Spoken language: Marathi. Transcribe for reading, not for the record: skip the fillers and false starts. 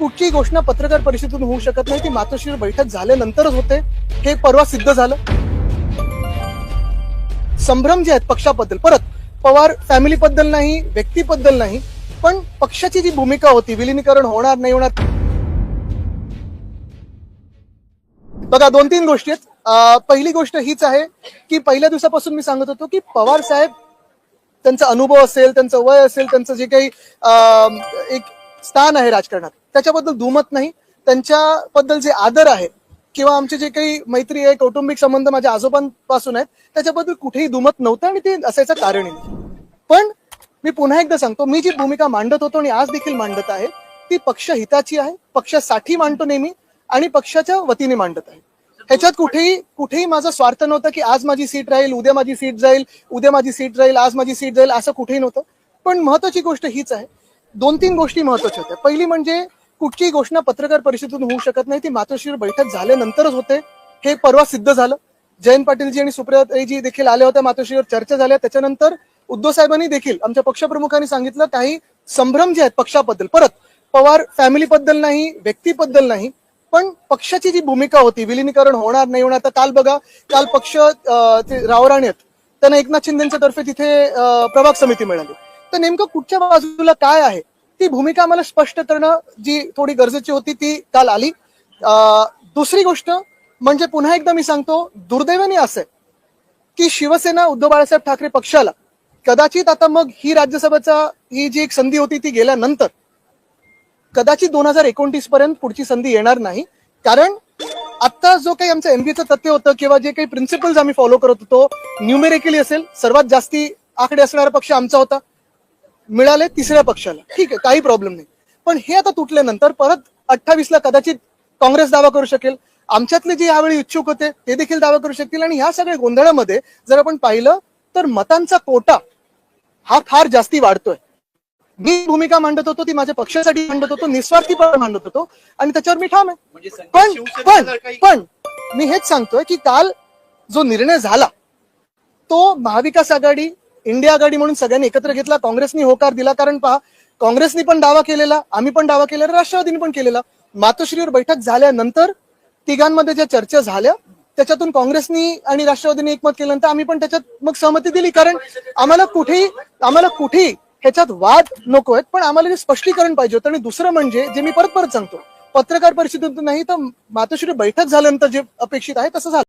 कुठची घोषणा पत्रकार परिषदेतून होऊ शकत नाही, ती मातोश्रीवर बैठक झाल्यानंतरच होते. हे परवा सिद्ध झालं. संभ्रम जे आहेत पक्षाबद्दल, परत पवार फॅमिलीबद्दल नाही, व्यक्तीबद्दल नाही, पण पक्षाची जी भूमिका होती, विलिनीकरण होणार नाही होणार. बघा, 2-3 गोष्टी आहेत. पहिली गोष्ट हीच आहे की पहिल्या दिवसापासून मी सांगत होतो की पवार साहेब, त्यांचा अनुभव असेल, त्यांचं वय असेल, त्यांचं जे काही एक स्थान आहे राजकारणात, त्याच्याबद्दल दुमत नाही. त्यांच्याबद्दल जे आदर आहे किंवा आमचे जे काही मैत्री आहे, कौटुंबिक संबंध माझ्या आजोबांपासून आहेत, त्याच्याबद्दल कुठेही दुमत नव्हतं आणि ते असायचं कारणही नाही. पण मी पुन्हा एकदा सांगतो, मी जी भूमिका मांडत होतो आणि आज देखील मांडत आहे, ती पक्ष हिताची आहे, पक्षासाठी मांडतो नेहमी आणि पक्षाच्या वतीने मांडत आहे. ह्याच्यात कुठेही माझा स्वार्थ नव्हता की आज माझी सीट राहील, उद्या माझी सीट जाईल, उद्या माझी सीट राहील, आज माझी सीट जाईल, असं कुठेही नव्हतं. पण महत्वाची गोष्ट हीच आहे, 2-3 गोष्टी महत्वाच्या होत्या. पहिली म्हणजे कुठची घोषणा पत्रकार परिषदेतून होऊ शकत नाही, ती मातोश्रीवर बैठक झाल्यानंतरच होते. हे परवा सिद्ध झालं. जयंत पाटीलजी आणि सुप्रियाताईजी देखील आल्या होत्या, मातोश्रीवर चर्चा झाल्या. त्याच्यानंतर उद्धव साहेबांनी देखील, आमच्या पक्षप्रमुखांनी सांगितलं, काही संभ्रम जे आहेत पक्षाबद्दल, परत पवार फॅमिलीबद्दल नाही, व्यक्तीबद्दल नाही, पण पक्षाची जी भूमिका होती, विलिनीकरण होणार नाही होणार. तर काल बघा, काल पक्ष रावराणे आहेत, त्यांना एकनाथ शिंदेच्या तर्फे तिथे प्रभाग समिती मिळाली. तर नेमकं कुठच्या बाजूला काय आहे, ती भूमिका आम्हाला स्पष्ट करणं जी थोडी गरजेची होती, ती काल आली. दुसरी गोष्ट म्हणजे पुन्हा एकदा मी सांगतो, दुर्दैवाने असं आहे की शिवसेना, उद्धव बाळासाहेब ठाकरे पक्षाला कदाचित आता मग ही राज्यसभेचा ही जी एक संधी होती ती गेल्यानंतर कदाचित 2029 पर्यंत पुढची संधी येणार नाही. कारण आता जो काही आमचं एमबीचं तथ्य होतं किंवा जे काही प्रिन्सिपल्स आम्ही फॉलो करत होतो, न्यूमेरिकली असेल, सर्वात जास्ती आकडे असणारा पक्ष आमचा होता, मिळाले तिसऱ्या पक्षाला, ठीक आहे, काही प्रॉब्लेम नाही. पण हे आता तुटल्यानंतर परत 28ला कदाचित काँग्रेस दावा करू शकेल, आमच्यातले जे यावेळी इच्छुक होते ते देखील दावा करू शकतील. आणि ह्या सगळ्या गोंधळामध्ये जर आपण पाहिलं तर मतांचा कोटा हा फार जास्ती वाढतोय. मी भूमिका मांडत होतो ती माझ्या पक्षासाठी मांडत होतो, निस्वार्थीपणे मांडत होतो आणि त्याच्यावर मी ठाम आहे. पण मी हेच सांगतोय की काल जो निर्णय झाला तो महाविकास आघाडी, इंडिया आघाडी म्हणून सगळ्यांनी एकत्र घेतला. काँग्रेसनी होकार दिला, कारण पहा, काँग्रेसनी पण दावा केलेला, आम्ही पण दावा केलेला, राष्ट्रवादीने पण केलेला. मातोश्रीवर बैठक झाल्यानंतर तिघांमध्ये ज्या चर्चा झाल्या त्याच्यातून काँग्रेसनी आणि राष्ट्रवादीने एकमत केल्यानंतर आम्ही पण त्याच्यात मग सहमती दिली. कारण आम्हाला कुठेही ह्याच्यात वाद नको आहेत, पण आम्हाला जे स्पष्टीकरण पाहिजे होतं. आणि दुसरं म्हणजे जे मी परत सांगतो, पत्रकार परिषदेतून नाही तर मातोश्री बैठक झाल्यानंतर जे अपेक्षित आहे तसं झालं.